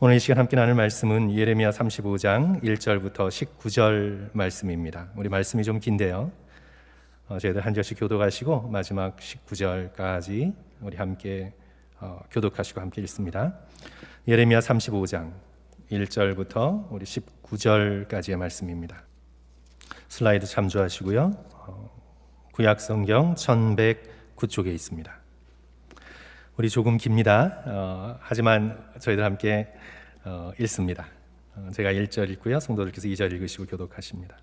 오늘 이 시간 함께 나눌 말씀은 예레미야 35장 1절부터 19절 말씀입니다. 우리 말씀이 좀 긴데요. 저희들 한 절씩 교독하시고 마지막 19절까지 우리 함께 교독하시고 함께 읽습니다. 예레미야 35장 1절부터 우리 19절까지의 말씀입니다. 슬라이드 참조하시고요. 구약성경 1109쪽에 있습니다. 우리 조금 깁니다. 하지만 저희들 함께 읽습니다. 제가 1절 읽고요. 성도들께서 2절 읽으시고 교독하십니다.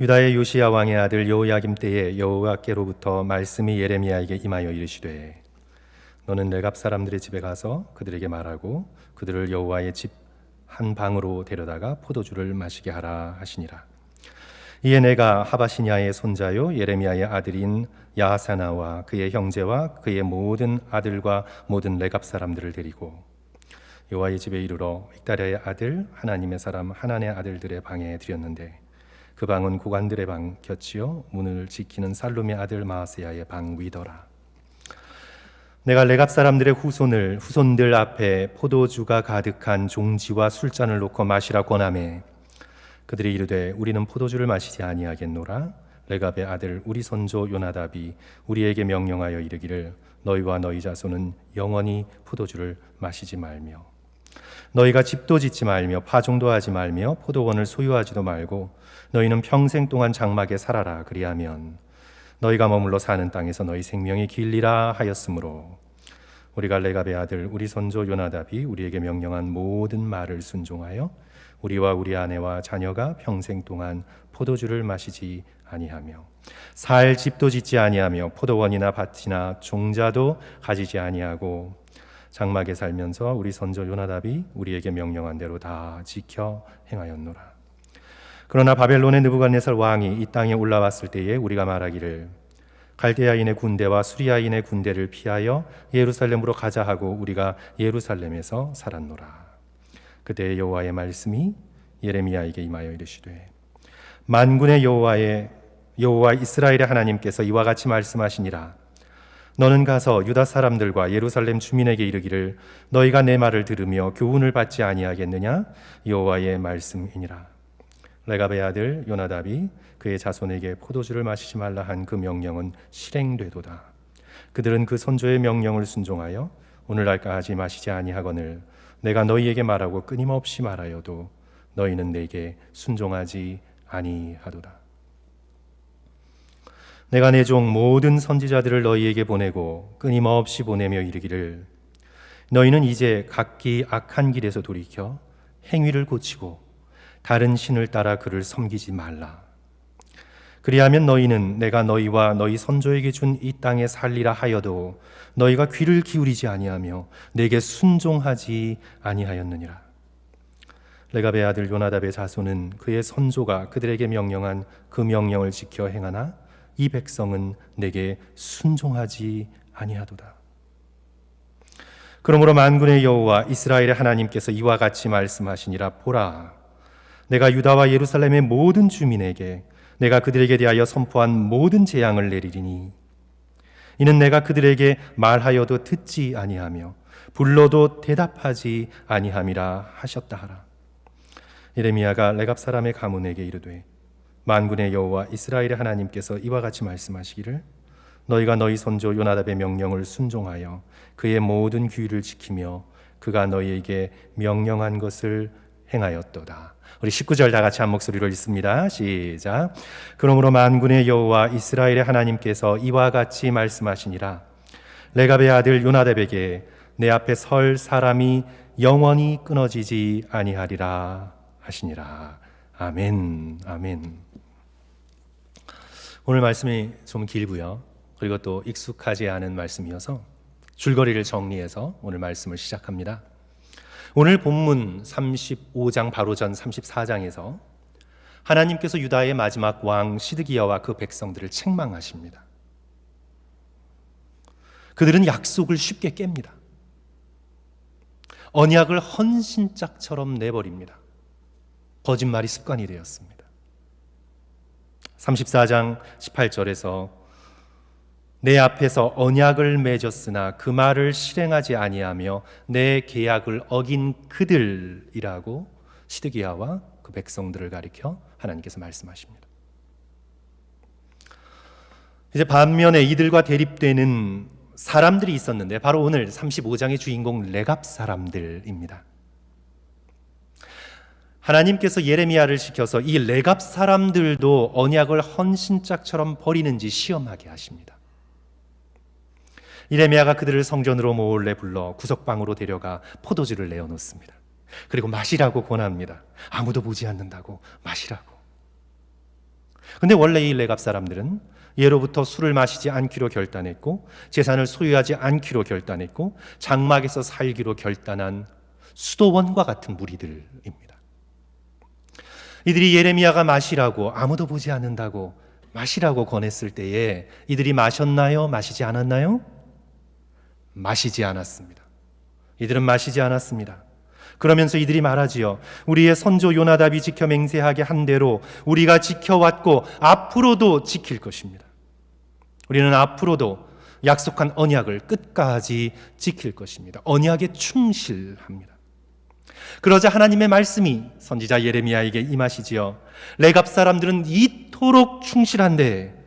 유다의 요시야 왕의 아들 여호야김 때에 여호와께로부터 말씀이 예레미야에게 임하여 이르시되 너는 레갑 사람들의 집에 가서 그들에게 말하고 그들을 여호와의 집 한 방으로 데려다가 포도주를 마시게 하라 하시니라. 이에 내가 하바시냐의 손자요 예레미야의 아들인 야하사나와 그의 형제와 그의 모든 아들과 모든 레갑 사람들을 데리고 여호와의 집에 이르러 익다랴의 아들 하나님의 사람 하난의 아들들의 방에 들였는데 그 방은 고관들의 방 곁이요 문을 지키는 살룸의 아들 마아세야의 방 위더라. 내가 레갑 사람들의 후손들 앞에 포도주가 가득한 종지와 술잔을 놓고 마시라 권하매 그들이 이르되 우리는 포도주를 마시지 아니하겠노라. 레갑의 아들 우리 선조 요나답이 우리에게 명령하여 이르기를 너희와 너희 자손은 영원히 포도주를 마시지 말며 너희가 집도 짓지 말며 파종도 하지 말며 포도원을 소유하지도 말고 너희는 평생 동안 장막에 살아라. 그리하면 너희가 머물러 사는 땅에서 너희 생명이 길리라 하였으므로 우리가 레갑의 아들 우리 선조 요나답이 우리에게 명령한 모든 말을 순종하여 우리와 우리 아내와 자녀가 평생 동안 포도주를 마시지 아니하며 살 집도 짓지 아니하며 포도원이나 밭이나 종자도 가지지 아니하고 장막에 살면서 우리 선조 요나답이 우리에게 명령한 대로 다 지켜 행하였노라. 그러나 바벨론의 느부갓네살 왕이 이 땅에 올라왔을 때에 우리가 말하기를 갈대아인의 군대와 수리아인의 군대를 피하여 예루살렘으로 가자 하고 우리가 예루살렘에서 살았노라. 그때 여호와의 말씀이 예레미야에게 임하여 이르시되 만군의 여호와 이스라엘의 하나님께서 이와 같이 말씀하시니라. 너는 가서 유다 사람들과 예루살렘 주민에게 이르기를 너희가 내 말을 들으며 교훈을 받지 아니하겠느냐. 여호와의 말씀이니라. 레갑의 아들 요나답이 그의 자손에게 포도주를 마시지 말라 한 그 명령은 실행되도다. 그들은 그 선조의 명령을 순종하여 오늘날까지 마시지 아니하거늘 내가 너희에게 말하고 끊임없이 말하여도 너희는 내게 순종하지 아니하도다. 내가 내 종 모든 선지자들을 너희에게 보내고 끊임없이 보내며 이르기를 너희는 이제 각기 악한 길에서 돌이켜 행위를 고치고 다른 신을 따라 그를 섬기지 말라. 그리하면 너희는 내가 너희와 너희 선조에게 준 이 땅에 살리라 하여도 너희가 귀를 기울이지 아니하며 내게 순종하지 아니하였느니라. 레갑의 아들 요나답의 자손은 그의 선조가 그들에게 명령한 그 명령을 지켜 행하나 이 백성은 내게 순종하지 아니하도다. 그러므로 만군의 여호와 이스라엘의 하나님께서 이와 같이 말씀하시니라. 보라, 내가 유다와 예루살렘의 모든 주민에게 내가 그들에게 대하여 선포한 모든 재앙을 내리리니 이는 내가 그들에게 말하여도 듣지 아니하며 불러도 대답하지 아니함이라 하셨다 하라. 예레미야가 레갑 사람의 가문에게 이르되 만군의 여호와 이스라엘의 하나님께서 이와 같이 말씀하시기를 너희가 너희 선조 요나답의 명령을 순종하여 그의 모든 규율을 지키며 그가 너희에게 명령한 것을 행하였도다. 우리 19절 다 같이 한 목소리로 읽습니다. 시작. 그러므로 만군의 여호와 이스라엘의 하나님께서 이와 같이 말씀하시니라. 레갑의 아들 요나답에게 내 앞에 설 사람이 영원히 끊어지지 아니하리라 하시니라. 아멘. 아멘. 오늘 말씀이 좀 길고요. 그리고 또 익숙하지 않은 말씀이어서 줄거리를 정리해서 오늘 말씀을 시작합니다. 오늘 본문 35장 바로 전 34장에서 하나님께서 유다의 마지막 왕 시드기야와 그 백성들을 책망하십니다. 그들은 약속을 쉽게 깹니다. 언약을 헌신짝처럼 내버립니다. 거짓말이 습관이 되었습니다. 34장 18절에서 내 앞에서 언약을 맺었으나 그 말을 실행하지 아니하며 내 계약을 어긴 그들이라고 시드기야와 그 백성들을 가리켜 하나님께서 말씀하십니다. 이제 반면에 이들과 대립되는 사람들이 있었는데 바로 오늘 35장의 주인공 레갑 사람들입니다. 하나님께서 예레미야를 시켜서 이 레갑 사람들도 언약을 헌신짝처럼 버리는지 시험하게 하십니다. 예레미야가 그들을 성전으로 몰래 불러 구석방으로 데려가 포도주를 내어놓습니다. 그리고 마시라고 권합니다. 아무도 보지 않는다고 마시라고. 근데 원래 이 레갑 사람들은 예로부터 술을 마시지 않기로 결단했고 재산을 소유하지 않기로 결단했고 장막에서 살기로 결단한 수도원과 같은 무리들입니다. 이들이 예레미야가 마시라고, 아무도 보지 않는다고 마시라고 권했을 때에 이들이 마셨나요? 마시지 않았나요? 마시지 않았습니다. 이들은 마시지 않았습니다. 그러면서 이들이 말하지요. 우리의 선조 요나답이 지켜 맹세하게 한 대로 우리가 지켜왔고 앞으로도 지킬 것입니다. 우리는 앞으로도 약속한 언약을 끝까지 지킬 것입니다. 언약에 충실합니다. 그러자 하나님의 말씀이 선지자 예레미야에게 임하시지요. 레갑 사람들은 이토록 충실한데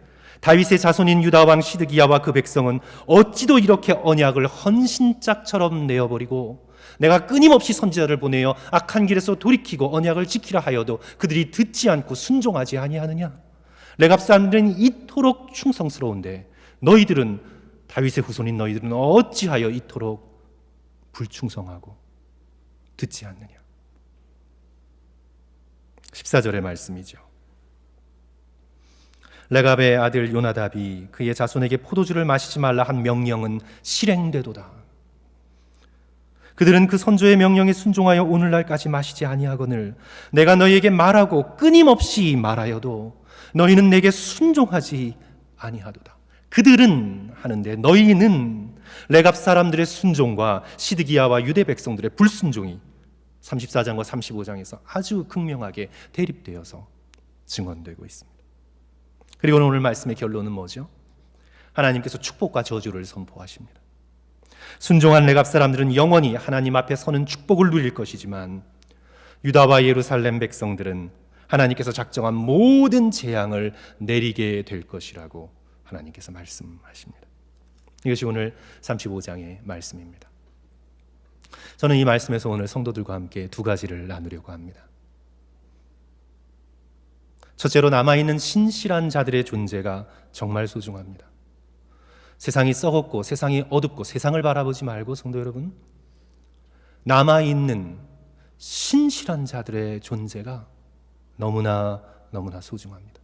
다윗의 자손인 유다 왕 시드기야와 그 백성은 어찌도 이렇게 언약을 헌신짝처럼 내어버리고 내가 끊임없이 선지자를 보내어 악한 길에서 돌이키고 언약을 지키라 하여도 그들이 듣지 않고 순종하지 아니하느냐. 레갑 사람들은 이토록 충성스러운데 너희들은, 다윗의 후손인 너희들은 어찌하여 이토록 불충성하고 듣지 않느냐. 14절의 말씀이죠. 레갑의 아들 요나답이 그의 자손에게 포도주를 마시지 말라 한 명령은 실행되도다. 그들은 그 선조의 명령에 순종하여 오늘날까지 마시지 아니하거늘 내가 너희에게 말하고 끊임없이 말하여도 너희는 내게 순종하지 아니하도다. 그들은 하는데 너희는 레갑 사람들의 순종과 시드기야와 유대 백성들의 불순종이 34장과 35장에서 아주 극명하게 대립되어서 증언되고 있습니다. 그리고 오늘 말씀의 결론은 뭐죠? 하나님께서 축복과 저주를 선포하십니다. 순종한 레갑 사람들은 영원히 하나님 앞에 서는 축복을 누릴 것이지만 유다와 예루살렘 백성들은 하나님께서 작정한 모든 재앙을 내리게 될 것이라고 하나님께서 말씀하십니다. 이것이 오늘 35장의 말씀입니다. 저는 이 말씀에서 오늘 성도들과 함께 두 가지를 나누려고 합니다. 첫째로 남아있는 신실한 자들의 존재가 정말 소중합니다. 세상이 썩었고 세상이 어둡고 세상을 바라보지 말고 성도 여러분, 남아있는 신실한 자들의 존재가 너무나 소중합니다.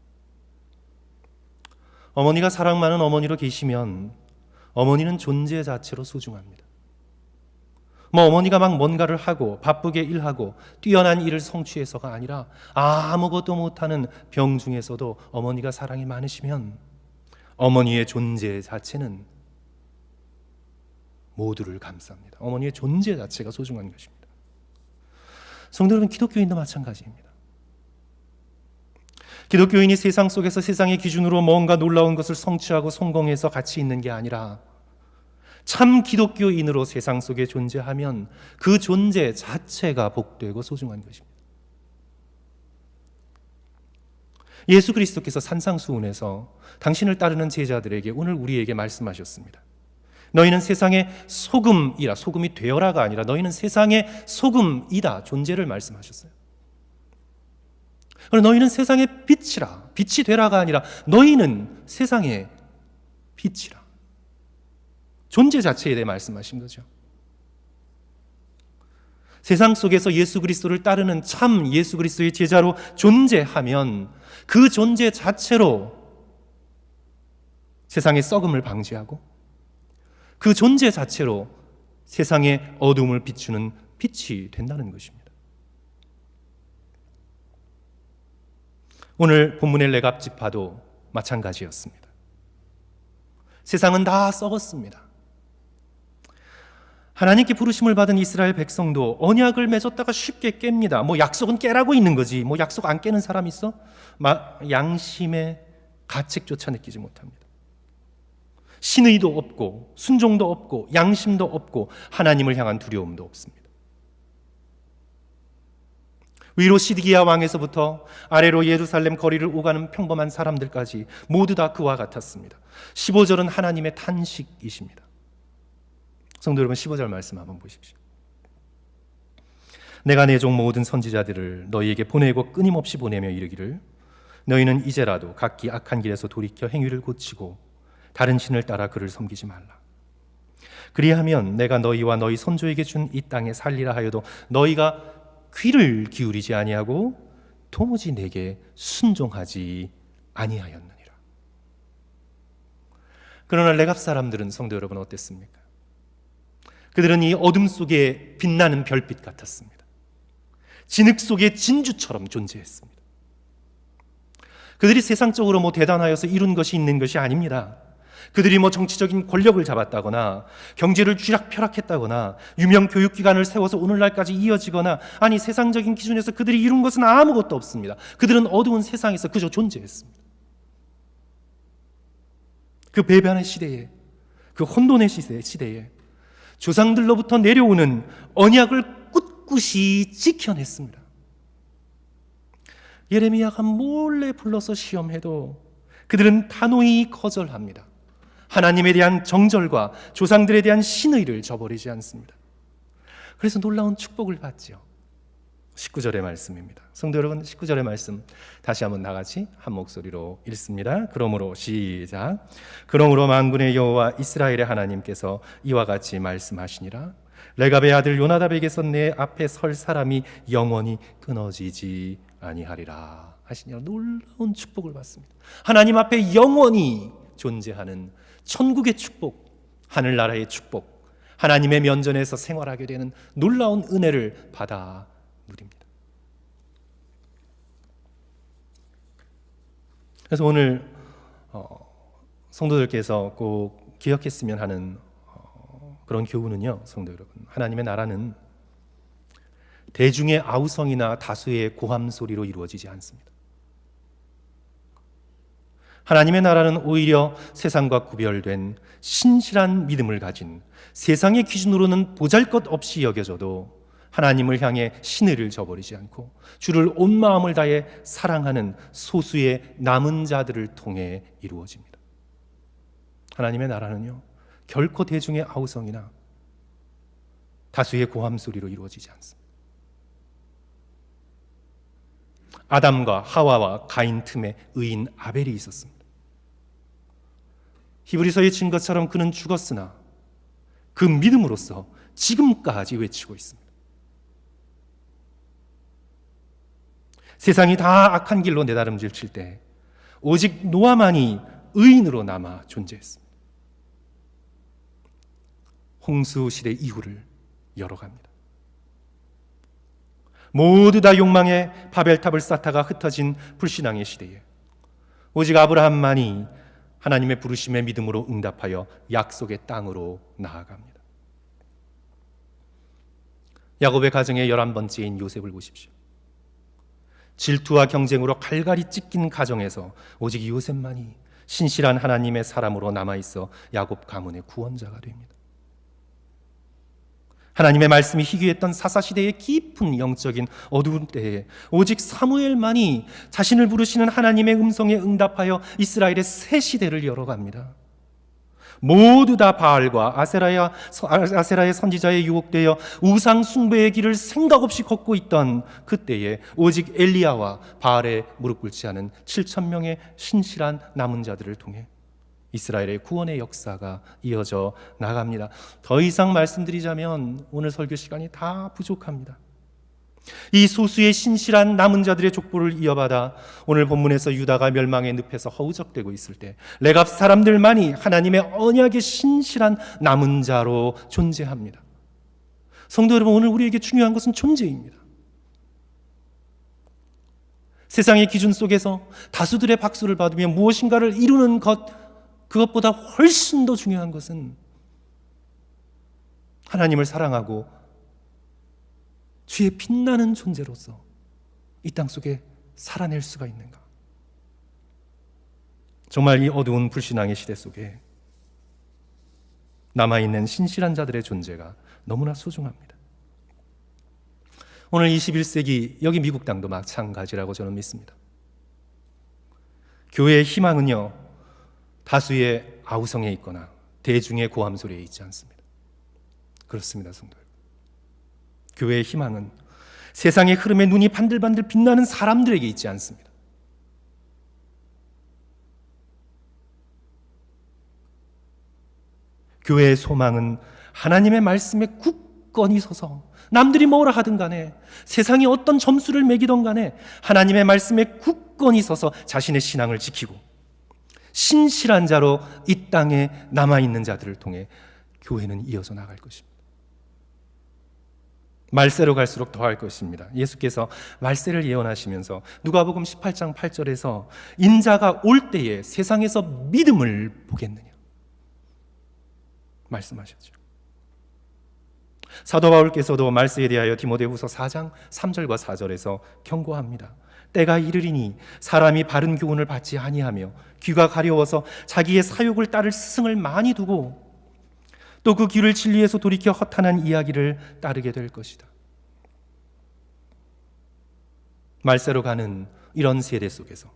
어머니가 사랑 많은 어머니로 계시면 어머니는 존재 자체로 소중합니다. 어머니가 막 뭔가를 하고 바쁘게 일하고 뛰어난 일을 성취해서가 아니라 아무것도 못하는 병 중에서도 어머니가 사랑이 많으시면 어머니의 존재 자체는 모두를 감쌉니다. 어머니의 존재 자체가 소중한 것입니다. 성도 여러분, 기독교인도 마찬가지입니다. 기독교인이 세상 속에서 세상의 기준으로 뭔가 놀라운 것을 성취하고 성공해서 가치 있는 게 아니라 참 기독교인으로 세상 속에 존재하면 그 존재 자체가 복되고 소중한 것입니다. 예수 그리스도께서 산상수훈에서 당신을 따르는 제자들에게 오늘 우리에게 말씀하셨습니다. 너희는 세상의 소금이라, 소금이 되어라가 아니라 너희는 세상의 소금이다 존재를 말씀하셨어요. 그리고 너희는 세상의 빛이라, 빛이 되라가 아니라 너희는 세상의 빛이라, 존재 자체에 대해 말씀하신 거죠. 세상 속에서 예수 그리스도를 따르는 참 예수 그리스도의 제자로 존재하면 그 존재 자체로 세상의 썩음을 방지하고 그 존재 자체로 세상의 어둠을 비추는 빛이 된다는 것입니다. 오늘 본문의 레갑 지파도 마찬가지였습니다. 세상은 다 썩었습니다. 하나님께 부르심을 받은 이스라엘 백성도 언약을 맺었다가 쉽게 깹니다. 약속은 깨라고 있는 거지. 약속 안 깨는 사람 있어? 양심의 가책조차 느끼지 못합니다. 신의도 없고 순종도 없고 양심도 없고 하나님을 향한 두려움도 없습니다. 위로 시드기야 왕에서부터 아래로 예루살렘 거리를 오가는 평범한 사람들까지 모두 다 그와 같았습니다. 15절은 하나님의 탄식이십니다. 성도 여러분, 15절 말씀 한번 보십시오. 내가 내 종 모든 선지자들을 너희에게 보내고 끊임없이 보내며 이르기를 너희는 이제라도 각기 악한 길에서 돌이켜 행위를 고치고 다른 신을 따라 그를 섬기지 말라. 그리하면 내가 너희와 너희 선조에게 준 이 땅에 살리라 하여도 너희가 귀를 기울이지 아니하고 도무지 내게 순종하지 아니하였느니라. 그러나 레갑 사람들은 성도 여러분 어땠습니까? 그들은 이 어둠 속에 빛나는 별빛 같았습니다. 진흙 속의 진주처럼 존재했습니다. 그들이 세상적으로 대단하여서 이룬 것이 있는 것이 아닙니다. 그들이 정치적인 권력을 잡았다거나 경제를 쥐락펴락했다거나 유명 교육기관을 세워서 오늘날까지 이어지거나 아니 세상적인 기준에서 그들이 이룬 것은 아무것도 없습니다. 그들은 어두운 세상에서 그저 존재했습니다. 그 배반의 시대에, 그 혼돈의 시대에 조상들로부터 내려오는 언약을 꿋꿋이 지켜냈습니다. 예레미야가 몰래 불러서 시험해도 그들은 단호히 거절합니다. 하나님에 대한 정절과 조상들에 대한 신의를 저버리지 않습니다. 그래서 놀라운 축복을 받죠. 19절의 말씀입니다. 성도 여러분, 19절의 말씀 다시 한번 나같이 한 목소리로 읽습니다. 그러므로 시작. 그러므로 만군의 여호와 이스라엘의 하나님께서 이와 같이 말씀하시니라. 레갑의 아들 요나답에게서 내 앞에 설 사람이 영원히 끊어지지 아니하리라 하시니라. 놀라운 축복을 받습니다. 하나님 앞에 영원히 존재하는 천국의 축복, 하늘나라의 축복, 하나님의 면전에서 생활하게 되는 놀라운 은혜를 받아 누립니다. 그래서 오늘 성도들께서 꼭 기억했으면 하는 그런 교훈은요, 성도 여러분, 하나님의 나라는 대중의 아우성이나 다수의 고함 소리로 이루어지지 않습니다. 하나님의 나라는 오히려 세상과 구별된 신실한 믿음을 가진 세상의 기준으로는 보잘것없이 여겨져도 하나님을 향해 신의를 저버리지 않고 주를 온 마음을 다해 사랑하는 소수의 남은 자들을 통해 이루어집니다. 하나님의 나라는요, 결코 대중의 아우성이나 다수의 고함 소리로 이루어지지 않습니다. 아담과 하와와 가인 틈에 의인 아벨이 있었습니다. 히브리서에 친 것처럼 그는 죽었으나 그 믿음으로써 지금까지 외치고 있습니다. 세상이 다 악한 길로 내다름질 칠 때 오직 노아만이 의인으로 남아 존재했습니다. 홍수 시대 이후를 열어갑니다. 모두 다 욕망의 바벨탑을 쌓다가 흩어진 불신앙의 시대에 오직 아브라함만이 하나님의 부르심에 믿음으로 응답하여 약속의 땅으로 나아갑니다. 야곱의 가정의 11번째인 요셉을 보십시오. 질투와 경쟁으로 갈갈이 찢긴 가정에서 오직 요셉만이 신실한 하나님의 사람으로 남아있어 야곱 가문의 구원자가 됩니다. 하나님의 말씀이 희귀했던 사사시대의 깊은 영적인 어두운 때에 오직 사무엘만이 자신을 부르시는 하나님의 음성에 응답하여 이스라엘의 새 시대를 열어갑니다. 모두 다 바알과 아세라의 선지자에 유혹되어 우상 숭배의 길을 생각 없이 걷고 있던 그때에 오직 엘리야와 바알에 무릎 꿇지 않은 7,000명의 신실한 남은 자들을 통해 이스라엘의 구원의 역사가 이어져 나갑니다. 더 이상 말씀드리자면 오늘 설교 시간이 다 부족합니다. 이 소수의 신실한 남은 자들의 족보를 이어받아 오늘 본문에서 유다가 멸망의 늪에서 허우적대고 있을 때 레갑 사람들만이 하나님의 언약의 신실한 남은 자로 존재합니다. 성도 여러분, 오늘 우리에게 중요한 것은 존재입니다. 세상의 기준 속에서 다수들의 박수를 받으며 무엇인가를 이루는 그것보다 훨씬 더 중요한 것은 하나님을 사랑하고 주의 빛나는 존재로서 이 땅 속에 살아낼 수가 있는가. 정말 이 어두운 불신앙의 시대 속에 남아있는 신실한 자들의 존재가 너무나 소중합니다. 오늘 21세기 여기 미국 땅도 마찬가지라고 저는 믿습니다. 교회의 희망은요, 다수의 아우성에 있거나 대중의 고함 소리에 있지 않습니다. 그렇습니다, 성도 여러분. 교회의 희망은 세상의 흐름에 눈이 반들반들 빛나는 사람들에게 있지 않습니다. 교회의 소망은 하나님의 말씀에 굳건히 서서 남들이 뭐라 하든 간에, 세상이 어떤 점수를 매기던 간에 하나님의 말씀에 굳건히 서서 자신의 신앙을 지키고 신실한 자로 이 땅에 남아있는 자들을 통해 교회는 이어서 나갈 것입니다. 말세로 갈수록 더할 것입니다. 예수께서 말세를 예언하시면서 누가복음 18장 8절에서 인자가 올 때에 세상에서 믿음을 보겠느냐 말씀하셨죠. 사도 바울께서도 말세에 대하여 디모데후서 4장 3절과 4절에서 경고합니다. 때가 이르리니 사람이 바른 교훈을 받지 아니하며 귀가 가려워서 자기의 사욕을 따를 스승을 많이 두고 또 그 귀를 진리에서 돌이켜 허탄한 이야기를 따르게 될 것이다. 말세로 가는 이런 세대 속에서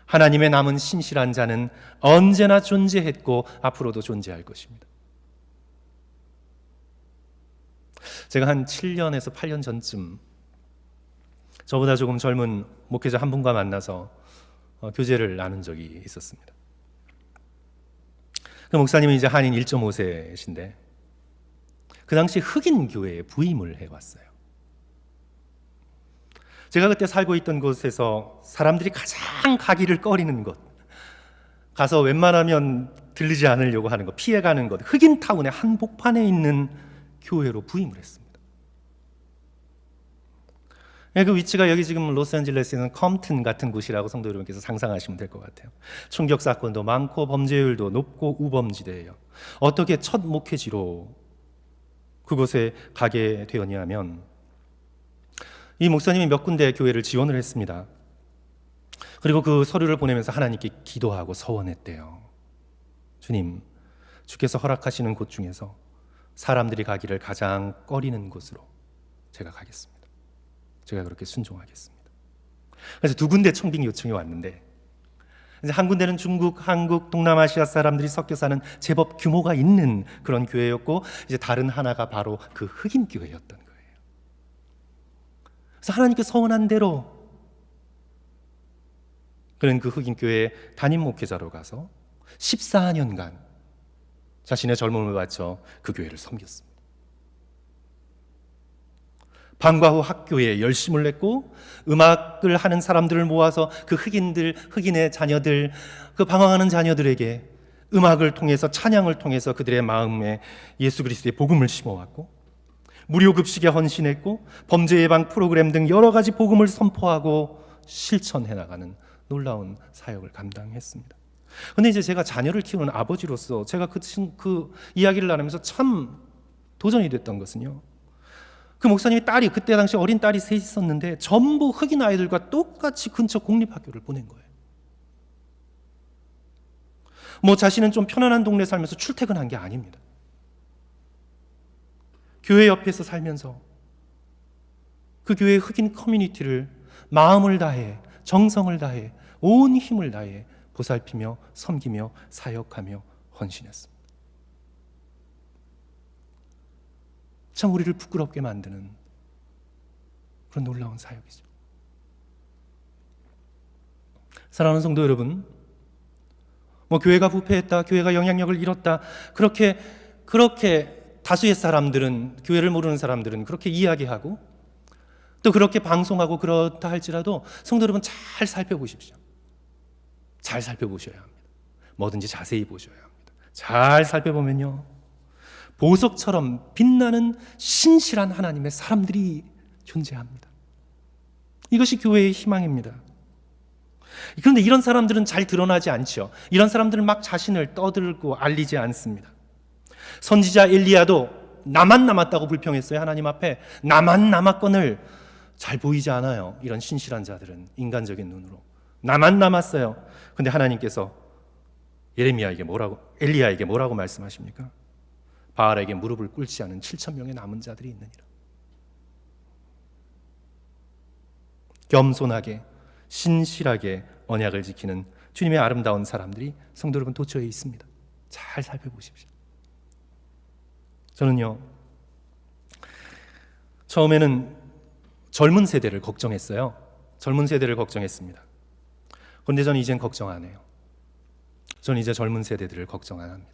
하나님의 남은 신실한 자는 언제나 존재했고 앞으로도 존재할 것입니다. 제가 한 7년에서 8년 전쯤 저보다 조금 젊은 목회자 한 분과 만나서 교제를 나눈 적이 있었습니다. 그 목사님은 이제 한인 1.5세신데 그 당시 흑인 교회에 부임을 해왔어요. 제가 그때 살고 있던 곳에서 사람들이 가장 가기를 꺼리는 곳, 가서 웬만하면 들르지 않으려고 하는 것, 피해가는 것, 흑인 타운의 한복판에 있는 교회로 부임을 했습니다. 그 위치가 여기 지금 로스앤젤레스에 있는 컴튼 같은 곳이라고 성도 여러분께서 상상하시면 될 것 같아요. 총격 사건도 많고 범죄율도 높고 우범지대예요. 어떻게 첫 목회지로 그곳에 가게 되었냐면 이 목사님이 몇 군데 교회를 지원을 했습니다. 그리고 그 서류를 보내면서 하나님께 기도하고 서원했대요. 주님, 주께서 허락하시는 곳 중에서 사람들이 가기를 가장 꺼리는 곳으로 제가 가겠습니다. 제가 그렇게 순종하겠습니다. 그래서 두 군데 청빙 요청이 왔는데 이제 한 군데는 중국, 한국, 동남아시아 사람들이 섞여 사는 제법 규모가 있는 그런 교회였고 이제 다른 하나가 바로 그 흑인 교회였던 거예요. 그래서 하나님께 서원한 대로 그는 그 흑인 교회의 담임 목회자로 가서 14년간 자신의 젊음을 바쳐 그 교회를 섬겼습니다. 방과 후 학교에 열심을 냈고 음악을 하는 사람들을 모아서 그 흑인의 자녀들, 그 방황하는 자녀들에게 음악을 통해서 찬양을 통해서 그들의 마음에 예수 그리스도의 복음을 심어왔고 무료 급식에 헌신했고 범죄 예방 프로그램 등 여러 가지 복음을 선포하고 실천해 나가는 놀라운 사역을 감당했습니다. 그런데 이제 제가 자녀를 키우는 아버지로서 제가 그 이야기를 나누면서 참 도전이 됐던 것은요, 그 목사님이 딸이 그때 당시 어린 딸이 셋 있었는데 전부 흑인 아이들과 똑같이 근처 공립학교를 보낸 거예요. 뭐 자신은 좀 편안한 동네 살면서 출퇴근한 게 아닙니다. 교회 옆에서 살면서 그 교회의 흑인 커뮤니티를 마음을 다해, 정성을 다해, 온 힘을 다해 보살피며 섬기며 사역하며 헌신했습니다. 참 우리를 부끄럽게 만드는 그런 놀라운 사역이죠. 사랑하는 성도 여러분, 뭐 교회가 부패했다, 교회가 영향력을 잃었다, 그렇게 다수의 사람들은, 교회를 모르는 사람들은 그렇게 이야기하고 또 그렇게 방송하고 그렇다 할지라도 성도 여러분 잘 살펴보십시오. 잘 살펴보셔야 합니다. 뭐든지 자세히 보셔야 합니다. 잘 살펴보면요, 보석처럼 빛나는 신실한 하나님의 사람들이 존재합니다. 이것이 교회의 희망입니다. 그런데 이런 사람들은 잘 드러나지 않죠. 이런 사람들은 막 자신을 떠들고 알리지 않습니다. 선지자 엘리야도 나만 남았다고 불평했어요. 하나님 앞에 나만 남았건을 잘 보이지 않아요. 이런 신실한 자들은 인간적인 눈으로 나만 남았어요. 근데 하나님께서 엘리야에게 뭐라고 말씀하십니까? 바알에게 무릎을 꿇지 않은 7천 명의 남은 자들이 있느니라. 겸손하게 신실하게 언약을 지키는 주님의 아름다운 사람들이 성도 여러분 도처에 있습니다. 잘 살펴보십시오. 저는요, 처음에는 젊은 세대를 걱정했어요. 젊은 세대를 걱정했습니다. 그런데 저는 이젠 걱정 안 해요. 저는 이제 젊은 세대들을 걱정 안 합니다.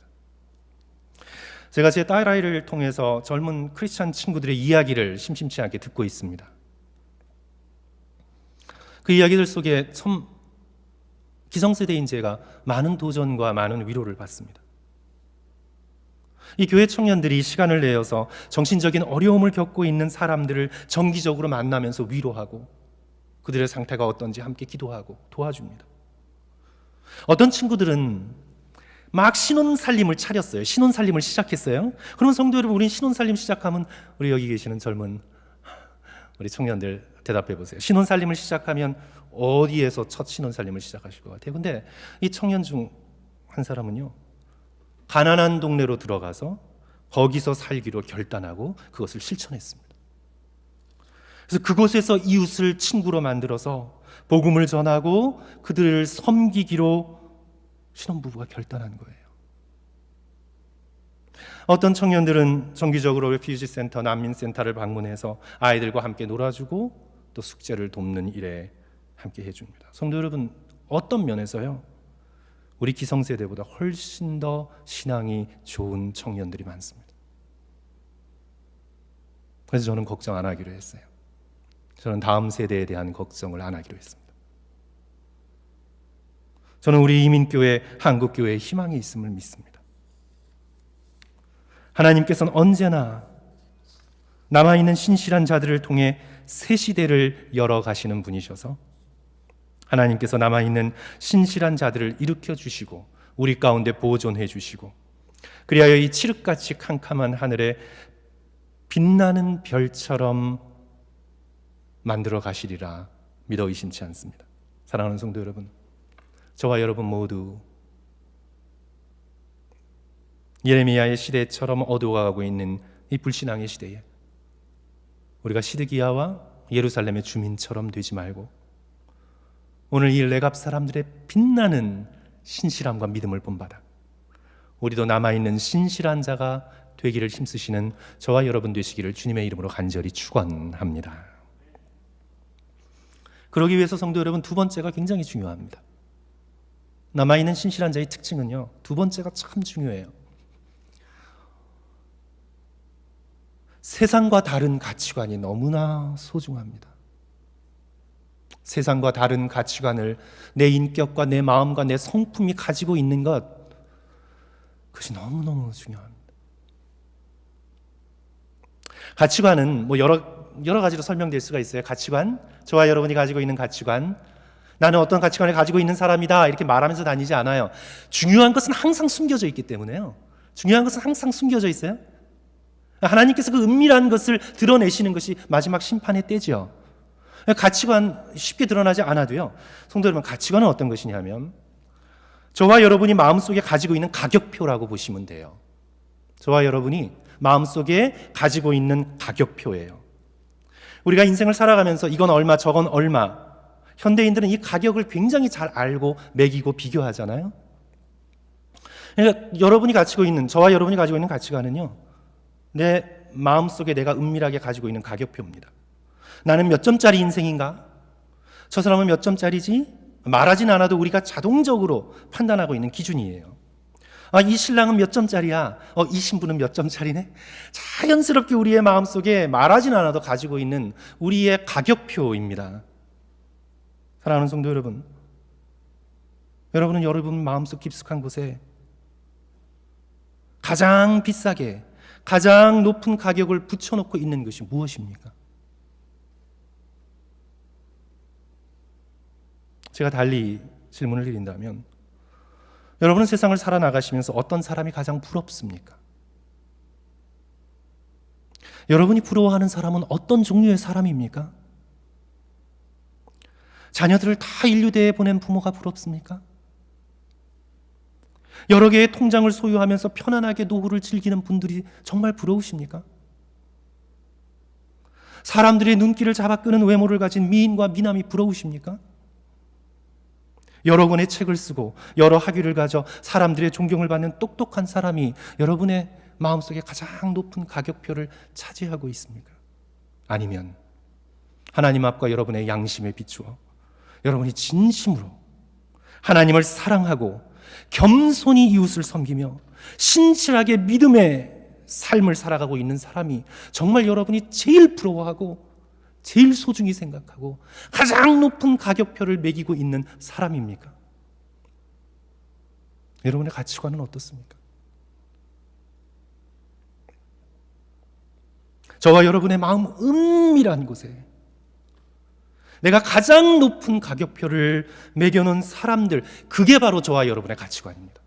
제가 제 딸아이를 통해서 젊은 크리스찬 친구들의 이야기를 심심치 않게 듣고 있습니다. 그 이야기들 속에 참 기성세대인 제가 많은 도전과 많은 위로를 받습니다. 이 교회 청년들이 시간을 내어서 정신적인 어려움을 겪고 있는 사람들을 정기적으로 만나면서 위로하고 그들의 상태가 어떤지 함께 기도하고 도와줍니다. 어떤 친구들은 막 신혼살림을 차렸어요. 신혼살림을 시작했어요. 그러면 성도 여러분, 우린 신혼살림 시작하면 우리 여기 계시는 젊은 우리 청년들 대답해 보세요. 신혼살림을 시작하면 어디에서 첫 신혼살림을 시작하실 것 같아요? 근데 이 청년 중 한 사람은요, 가난한 동네로 들어가서 거기서 살기로 결단하고 그것을 실천했습니다. 그래서 그곳에서 이웃을 친구로 만들어서 복음을 전하고 그들을 섬기기로 신혼부부가 결단한 거예요. 어떤 청년들은 정기적으로 레퓨지 센터, 난민센터를 방문해서 아이들과 함께 놀아주고 또 숙제를 돕는 일에 함께 해줍니다. 성도 여러분, 어떤 면에서요, 우리 기성세대보다 훨씬 더 신앙이 좋은 청년들이 많습니다. 그래서 저는 걱정 안 하기로 했어요. 저는 다음 세대에 대한 걱정을 안 하기로 했습니다. 저는 우리 이민교회, 한국교회에 희망이 있음을 믿습니다. 하나님께서는 언제나 남아있는 신실한 자들을 통해 새 시대를 열어가시는 분이셔서 하나님께서 남아있는 신실한 자들을 일으켜 주시고 우리 가운데 보존해 주시고 그리하여 이 칠흑같이 캄캄한 하늘에 빛나는 별처럼 만들어 가시리라 믿어 의심치 않습니다. 사랑하는 성도 여러분, 저와 여러분 모두 예레미야의 시대처럼 어두워가고 있는 이 불신앙의 시대에 우리가 시드기야와 예루살렘의 주민처럼 되지 말고 오늘 이 레갑 사람들의 빛나는 신실함과 믿음을 본받아 우리도 남아있는 신실한 자가 되기를 힘쓰시는 저와 여러분 되시기를 주님의 이름으로 간절히 축원합니다. 그러기 위해서 성도 여러분, 두 번째가 굉장히 중요합니다. 남아있는 신실한 자의 특징은요, 두 번째가 참 중요해요. 세상과 다른 가치관이 너무나 소중합니다. 세상과 다른 가치관을 내 인격과 내 마음과 내 성품이 가지고 있는 것, 그것이 너무너무 중요합니다. 가치관은 뭐 여러 가지로 설명될 수가 있어요. 가치관, 저와 여러분이 가지고 있는 가치관, 나는 어떤 가치관을 가지고 있는 사람이다 이렇게 말하면서 다니지 않아요. 중요한 것은 항상 숨겨져 있기 때문에요. 중요한 것은 항상 숨겨져 있어요. 하나님께서 그 은밀한 것을 드러내시는 것이 마지막 심판의 때죠. 가치관 쉽게 드러나지 않아도요, 성도 여러분, 가치관은 어떤 것이냐면 저와 여러분이 마음속에 가지고 있는 가격표라고 보시면 돼요. 저와 여러분이 마음속에 가지고 있는 가격표예요. 우리가 인생을 살아가면서 이건 얼마 저건 얼마, 현대인들은 이 가격을 굉장히 잘 알고 매기고 비교하잖아요. 그러니까 여러분이 가지고 있는, 저와 여러분이 가지고 있는 가치관은요, 내 마음속에 내가 은밀하게 가지고 있는 가격표입니다. 나는 몇 점짜리 인생인가? 저 사람은 몇 점짜리지? 말하진 않아도 우리가 자동적으로 판단하고 있는 기준이에요. 이 신랑은 몇 점짜리야? 이 신부는 몇 점짜리네? 자연스럽게 우리의 마음속에 말하진 않아도 가지고 있는 우리의 가격표입니다. 사랑하는 성도 여러분, 여러분은 여러분 마음속 깊숙한 곳에 가장 비싸게, 가장 높은 가격을 붙여놓고 있는 것이 무엇입니까? 제가 달리 질문을 드린다면, 여러분은 세상을 살아나가시면서 어떤 사람이 가장 부럽습니까? 여러분이 부러워하는 사람은 어떤 종류의 사람입니까? 자녀들을 다 인류대에 보낸 부모가 부럽습니까? 여러 개의 통장을 소유하면서 편안하게 노후를 즐기는 분들이 정말 부러우십니까? 사람들의 눈길을 잡아끄는 외모를 가진 미인과 미남이 부러우십니까? 여러 권의 책을 쓰고 여러 학위를 가져 사람들의 존경을 받는 똑똑한 사람이 여러분의 마음속에 가장 높은 가격표를 차지하고 있습니까? 아니면 하나님 앞과 여러분의 양심에 비추어 여러분이 진심으로 하나님을 사랑하고 겸손히 이웃을 섬기며 신실하게 믿음의 삶을 살아가고 있는 사람이 정말 여러분이 제일 부러워하고 제일 소중히 생각하고 가장 높은 가격표를 매기고 있는 사람입니까? 여러분의 가치관은 어떻습니까? 저와 여러분의 마음 은밀한 곳에 내가 가장 높은 가격표를 매겨놓은 사람들, 그게 바로 저와 여러분의 가치관입니다.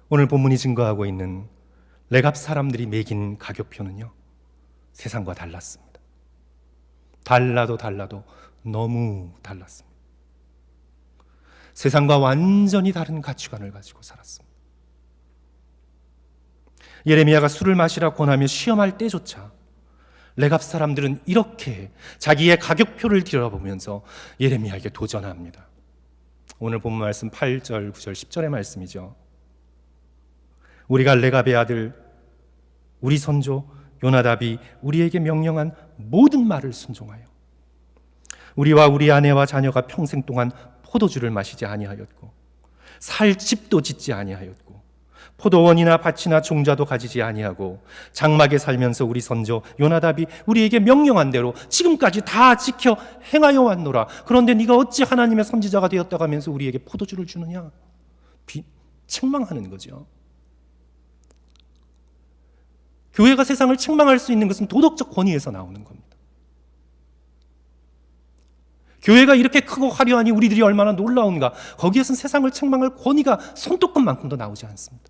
오늘 본문이 증거하고 있는 레갑 사람들이 매긴 가격표는요, 세상과 달랐습니다. 달라도 너무 달랐습니다. 세상과 완전히 다른 가치관을 가지고 살았습니다. 예레미야가 술을 마시라 권하며 시험할 때조차 레갑 사람들은 이렇게 자기의 가격표를 들여다보면서 예레미야에게 도전합니다. 오늘 본문 말씀 8절, 9절, 10절의 말씀이죠. 우리가 레갑의 아들 우리 선조 요나답이 우리에게 명령한 모든 말을 순종하여 우리와 우리 아내와 자녀가 평생 동안 포도주를 마시지 아니하였고 살 집도 짓지 아니하였고 포도원이나 밭이나 종자도 가지지 아니하고 장막에 살면서 우리 선조 요나답이 우리에게 명령한 대로 지금까지 다 지켜 행하여 왔노라. 그런데 네가 어찌 하나님의 선지자가 되었다고 하면서 우리에게 포도주를 주느냐? 책망하는 거죠. 교회가 세상을 책망할 수 있는 것은 도덕적 권위에서 나오는 겁니다. 교회가 이렇게 크고 화려하니 우리들이 얼마나 놀라운가, 거기에선 세상을 책망할 권위가 손톱끝만큼도 나오지 않습니다.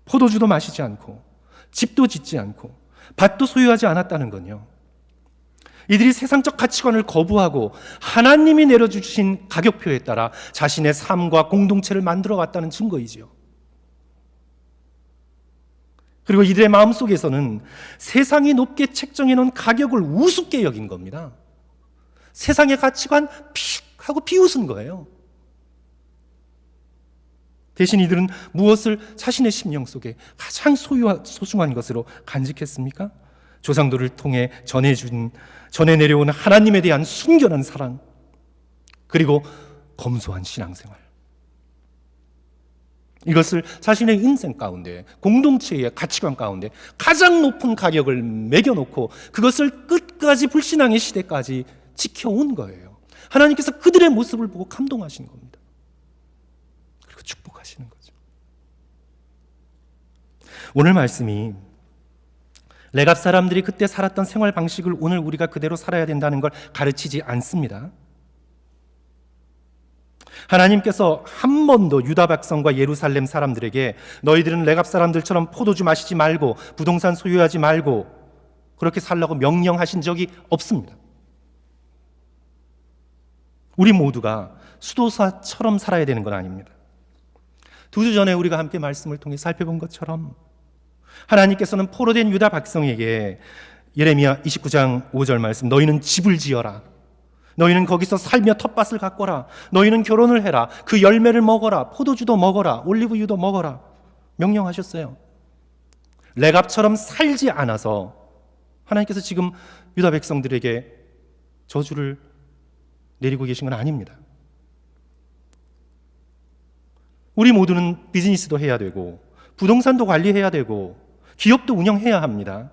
포도주도 마시지 않고 집도 짓지 않고 밭도 소유하지 않았다는 건요, 이들이 세상적 가치관을 거부하고 하나님이 내려주신 가격표에 따라 자신의 삶과 공동체를 만들어 왔다는 증거이지요. 그리고 이들의 마음속에서는 세상이 높게 책정해 놓은 가격을 우습게 여긴 겁니다. 세상의 가치관 픽 하고 비웃은 거예요. 대신 이들은 무엇을 자신의 심령 속에 가장 소중한 것으로 간직했습니까? 조상들을 통해 전해 내려온 하나님에 대한 순결한 사랑, 그리고 검소한 신앙생활. 이것을 자신의 인생 가운데, 공동체의 가치관 가운데 가장 높은 가격을 매겨놓고 그것을 끝까지 불신앙의 시대까지 지켜온 거예요. 하나님께서 그들의 모습을 보고 감동하신 겁니다. 그리고 축복하시는 거죠. 오늘 말씀이 레갑 사람들이 그때 살았던 생활 방식을 오늘 우리가 그대로 살아야 된다는 걸 가르치지 않습니다. 하나님께서 한 번도 유다 백성과 예루살렘 사람들에게 너희들은 레갑 사람들처럼 포도주 마시지 말고 부동산 소유하지 말고 그렇게 살라고 명령하신 적이 없습니다. 우리 모두가 수도사처럼 살아야 되는 건 아닙니다. 2주 전에 우리가 함께 말씀을 통해 살펴본 것처럼 하나님께서는 포로된 유다 백성에게 예레미야 29장 5절 말씀, 너희는 집을 지어라, 너희는 거기서 살며 텃밭을 가꿔라, 너희는 결혼을 해라, 그 열매를 먹어라, 포도주도 먹어라, 올리브유도 먹어라 명령하셨어요. 레갑처럼 살지 않아서 하나님께서 지금 유다 백성들에게 저주를 내리고 계신 건 아닙니다. 우리 모두는 비즈니스도 해야 되고 부동산도 관리해야 되고 기업도 운영해야 합니다.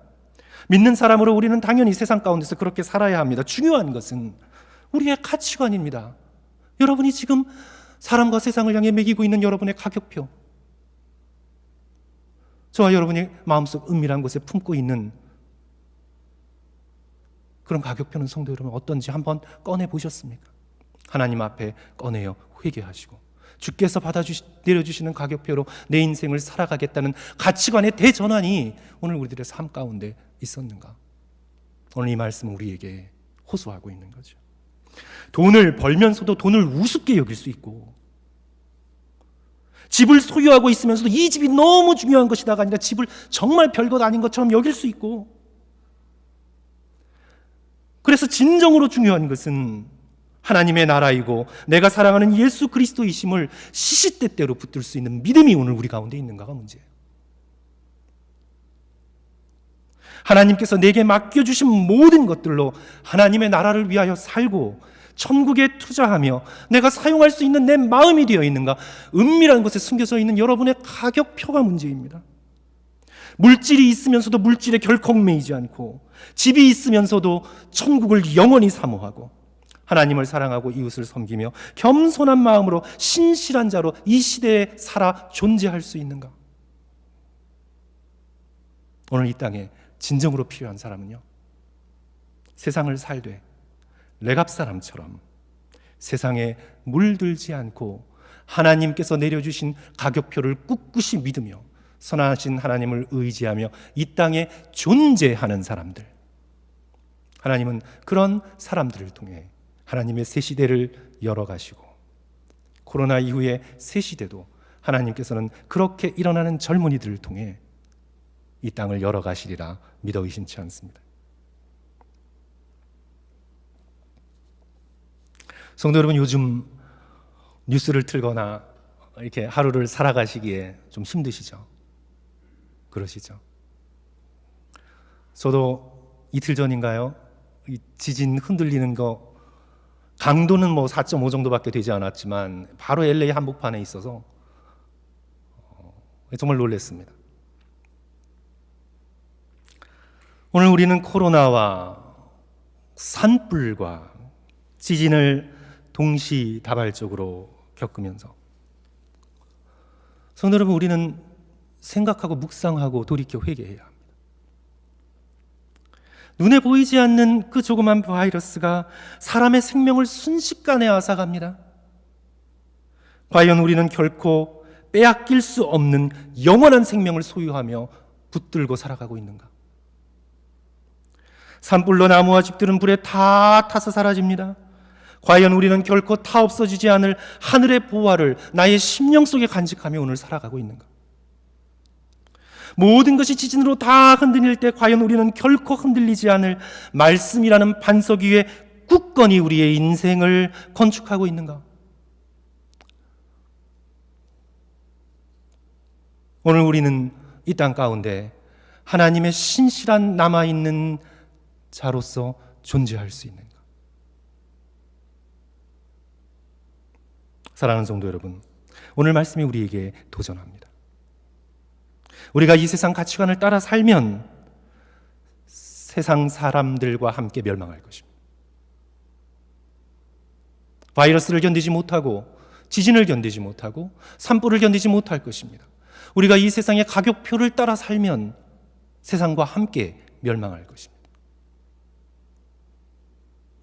믿는 사람으로 우리는 당연히 세상 가운데서 그렇게 살아야 합니다. 중요한 것은 우리의 가치관입니다. 여러분이 지금 사람과 세상을 향해 매기고 있는 여러분의 가격표, 저와 여러분이 마음속 은밀한 곳에 품고 있는 그런 가격표는 성도 여러분 어떤지 한번 꺼내 보셨습니까? 하나님 앞에 꺼내어 회개하시고 주께서 내려주시는 가격표로 내 인생을 살아가겠다는 가치관의 대전환이 오늘 우리들의 삶 가운데 있었는가? 오늘 이 말씀은 우리에게 호소하고 있는 거죠. 돈을 벌면서도 돈을 우습게 여길 수 있고, 집을 소유하고 있으면서도 이 집이 너무 중요한 것이다가 아니라 집을 정말 별것 아닌 것처럼 여길 수 있고, 그래서 진정으로 중요한 것은 하나님의 나라이고 내가 사랑하는 예수 그리스도이심을 시시때때로 붙들 수 있는 믿음이 오늘 우리 가운데 있는가가 문제예요. 하나님께서 내게 맡겨주신 모든 것들로 하나님의 나라를 위하여 살고 천국에 투자하며 내가 사용할 수 있는 내 마음이 되어 있는가? 은밀한 곳에 숨겨져 있는 여러분의 가격표가 문제입니다. 물질이 있으면서도 물질에 결코 매이지 않고, 집이 있으면서도 천국을 영원히 사모하고, 하나님을 사랑하고 이웃을 섬기며 겸손한 마음으로 신실한 자로 이 시대에 살아 존재할 수 있는가? 오늘 이 땅에 진정으로 필요한 사람은요, 세상을 살되 레갑 사람처럼 세상에 물들지 않고 하나님께서 내려주신 가격표를 꿋꿋이 믿으며 선하신 하나님을 의지하며 이 땅에 존재하는 사람들, 하나님은 그런 사람들을 통해 하나님의 새 시대를 열어가시고, 코로나 이후의 새 시대도 하나님께서는 그렇게 일어나는 젊은이들을 통해 이 땅을 열어가시리라 믿어 의심치 않습니다. 성도 여러분, 요즘 뉴스를 틀거나 이렇게 하루를 살아가시기에 좀 힘드시죠? 그러시죠? 저도 이틀 전인가요? 이 지진 흔들리는 거, 강도는 뭐 4.5 정도밖에 되지 않았지만 바로 LA 한복판에 있어서 정말 놀랐습니다. 오늘 우리는 코로나와 산불과 지진을 동시다발적으로 겪으면서, 성도 여러분, 우리는 생각하고 묵상하고 돌이켜 회개해야 합니다. 눈에 보이지 않는 그 조그만 바이러스가 사람의 생명을 순식간에 앗아갑니다. 과연 우리는 결코 빼앗길 수 없는 영원한 생명을 소유하며 붙들고 살아가고 있는가? 산불로 나무와 집들은 불에 다 타서 사라집니다. 과연 우리는 결코 타 없어지지 않을 하늘의 보화를 나의 심령 속에 간직하며 오늘 살아가고 있는가? 모든 것이 지진으로 다 흔들릴 때 과연 우리는 결코 흔들리지 않을 말씀이라는 반석 위에 굳건히 우리의 인생을 건축하고 있는가? 오늘 우리는 이 땅 가운데 하나님의 신실한 남아있는 자로서 존재할 수 있는가? 사랑하는 성도 여러분, 오늘 말씀이 우리에게 도전합니다. 우리가 이 세상 가치관을 따라 살면 세상 사람들과 함께 멸망할 것입니다. 바이러스를 견디지 못하고, 지진을 견디지 못하고, 산불을 견디지 못할 것입니다. 우리가 이 세상의 가격표를 따라 살면 세상과 함께 멸망할 것입니다.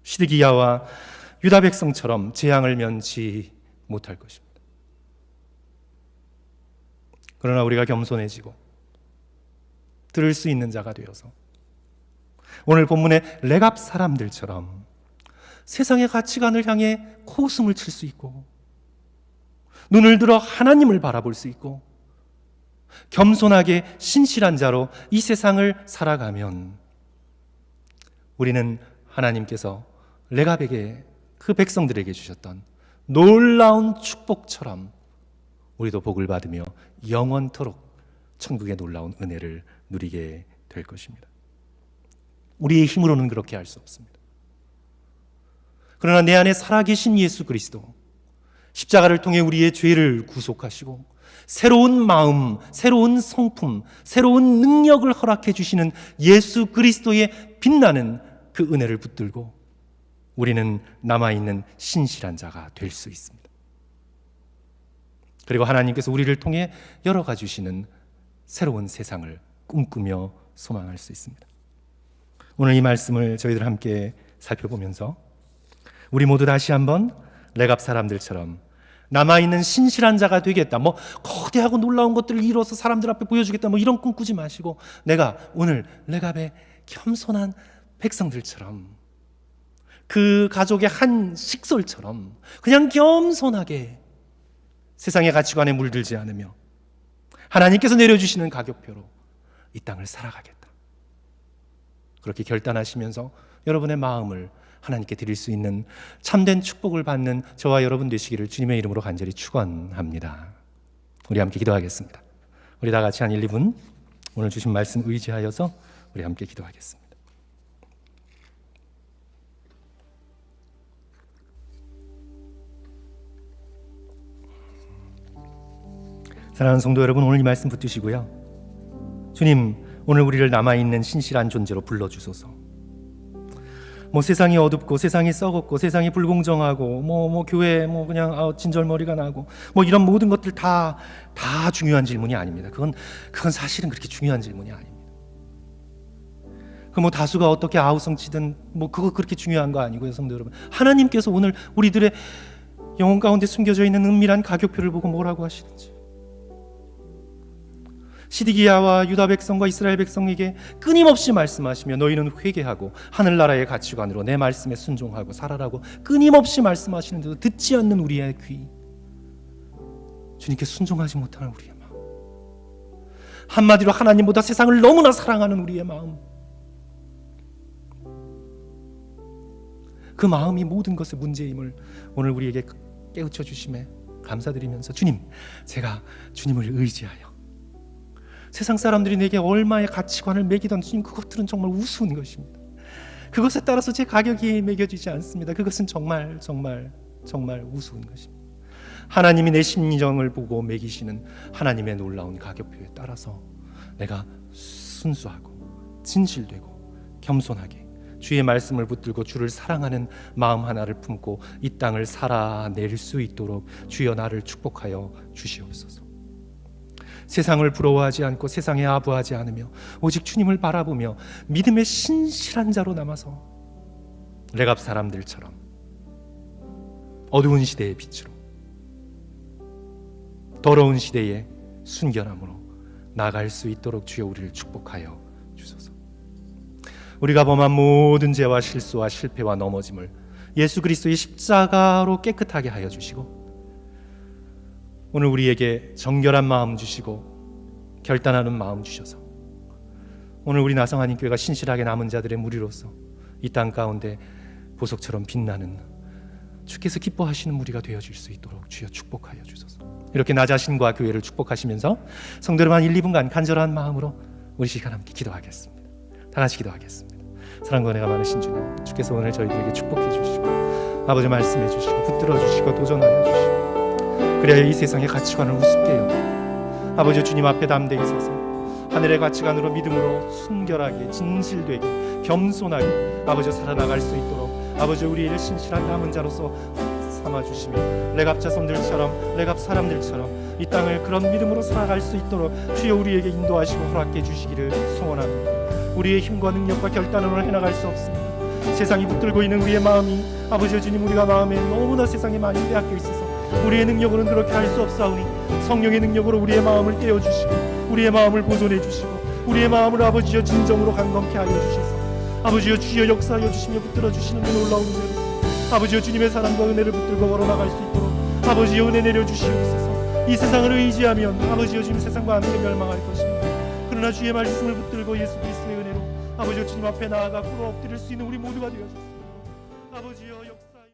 시드기야와 유다 백성처럼 재앙을 면치 못할 것입니다. 그러나 우리가 겸손해지고 들을 수 있는 자가 되어서 오늘 본문의 레갑 사람들처럼 세상의 가치관을 향해 코웃음을 칠 수 있고, 눈을 들어 하나님을 바라볼 수 있고, 겸손하게 신실한 자로 이 세상을 살아가면 우리는 하나님께서 레갑에게, 그 백성들에게 주셨던 놀라운 축복처럼 우리도 복을 받으며 영원토록 천국의 놀라운 은혜를 누리게 될 것입니다. 우리의 힘으로는 그렇게 할 수 없습니다. 그러나 내 안에 살아계신 예수 그리스도, 십자가를 통해 우리의 죄를 구속하시고 새로운 마음, 새로운 성품, 새로운 능력을 허락해 주시는 예수 그리스도의 빛나는 그 은혜를 붙들고 우리는 남아있는 신실한 자가 될 수 있습니다. 그리고 하나님께서 우리를 통해 열어가 주시는 새로운 세상을 꿈꾸며 소망할 수 있습니다. 오늘 이 말씀을 저희들 함께 살펴보면서 우리 모두 다시 한번 레갑 사람들처럼 남아있는 신실한 자가 되겠다, 뭐 거대하고 놀라운 것들을 이뤄서 사람들 앞에 보여주겠다, 뭐 이런 꿈 꾸지 마시고 내가 오늘 레갑의 겸손한 백성들처럼, 그 가족의 한 식솔처럼 그냥 겸손하게 세상의 가치관에 물들지 않으며 하나님께서 내려주시는 가격표로 이 땅을 살아가겠다, 그렇게 결단하시면서 여러분의 마음을 하나님께 드릴 수 있는 참된 축복을 받는 저와 여러분 되시기를 주님의 이름으로 간절히 축원합니다. 우리 함께 기도하겠습니다. 우리 다 같이 한 1, 2분 오늘 주신 말씀 의지하여서 우리 함께 기도하겠습니다. 사랑하는 성도 여러분, 오늘 이 말씀 붙드시고요. 주님, 오늘 우리를 남아있는 신실한 존재로 불러주소서. 뭐 세상이 어둡고 세상이 썩었고 세상이 불공정하고 뭐 교회 뭐 그냥 진절머리가 나고 뭐 이런 모든 것들 다 중요한 질문이 아닙니다. 그건 사실은 그렇게 중요한 질문이 아닙니다. 그 뭐 다수가 어떻게 아우성치든 뭐 그거 그렇게 중요한 거 아니고요, 성도 여러분. 하나님께서 오늘 우리들의 영혼 가운데 숨겨져 있는 은밀한 가격표를 보고 뭐라고 하시는지, 시드기야와 유다 백성과 이스라엘 백성에게 끊임없이 말씀하시며 너희는 회개하고 하늘나라의 가치관으로 내 말씀에 순종하고 살아라고 끊임없이 말씀하시는데도 듣지 않는 우리의 귀, 주님께 순종하지 못하는 우리의 마음, 한마디로 하나님보다 세상을 너무나 사랑하는 우리의 마음, 그 마음이 모든 것의 문제임을 오늘 우리에게 깨우쳐 주심에 감사드리면서, 주님, 제가 주님을 의지하여 세상 사람들이 내게 얼마의 가치관을 매기던 주님, 그것들은 정말 우스운 것입니다. 그것에 따라서 제 가격이 매겨지지 않습니다. 그것은 정말 우스운 것입니다. 하나님이 내 심정을 보고 매기시는 하나님의 놀라운 가격표에 따라서 내가 순수하고 진실되고 겸손하게 주의 말씀을 붙들고 주를 사랑하는 마음 하나를 품고 이 땅을 살아낼 수 있도록 주여 나를 축복하여 주시옵소서. 세상을 부러워하지 않고 세상에 아부하지 않으며 오직 주님을 바라보며 믿음의 신실한 자로 남아서 레갑 사람들처럼 어두운 시대의 빛으로, 더러운 시대의 순결함으로 나갈 수 있도록 주여 우리를 축복하여 주소서. 우리가 범한 모든 죄와 실수와 실패와 넘어짐을 예수 그리스도의 십자가로 깨끗하게 하여 주시고, 오늘 우리에게 정결한 마음 주시고 결단하는 마음 주셔서 오늘 우리 나성하님교회가 신실하게 남은 자들의 무리로서 이 땅 가운데 보석처럼 빛나는 주께서 기뻐하시는 무리가 되어질 수 있도록 주여 축복하여 주소서. 이렇게 나 자신과 교회를 축복하시면서 성도 여러분, 한 1, 2분간 간절한 마음으로 우리 시간 함께 기도하겠습니다. 다 같이 기도하겠습니다. 사랑과 은혜가 많으신 주님, 주께서 오늘 저희들에게 축복해 주시고 아버지 말씀해 주시고 붙들어 주시고 도전하여 주시고, 그래야 이 세상의 가치관을 우습게 여기고 아버지 주님 앞에 담대히 서서 하늘의 가치관으로 믿음으로 순결하게 진실되게 겸손하게 아버지 살아나갈 수 있도록 아버지 우리를 신실한 남은 자로서 삼아주시며 레갑 자손들처럼 레갑 사람들처럼 이 땅을 그런 믿음으로 살아갈 수 있도록 주여 우리에게 인도하시고 허락해 주시기를 소원합니다. 우리의 힘과 능력과 결단으로 해나갈 수 없습니다. 세상이 붙들고 있는 우리의 마음이 아버지 주님, 우리가 마음에 너무나 세상에 많이 빼앗겨 있어서 우리의 능력으로는 그렇게 할 수 없사오니 성령의 능력으로 우리의 마음을 떼어주시고 우리의 마음을 보존해 주시고 우리의 마음을 아버지여 진정으로 강건케 하여 주셔서 아버지여 주여 역사하여 주시며 붙들어 주시는 그 놀라운 은혜로 아버지여 주님의 사랑과 은혜를 붙들고 걸어나갈 수 있도록 아버지여 은혜 내려 주시옵소서. 이 세상을 의지하면 아버지여 주님 세상과 함께 멸망할 것입니다. 그러나 주의 말씀을 붙들고 예수 그리스도의 은혜로 아버지여 주님 앞에 나아가 꿇어 엎드릴 수 있는 우리 모두가 되어주시옵소서. 아버지여 역사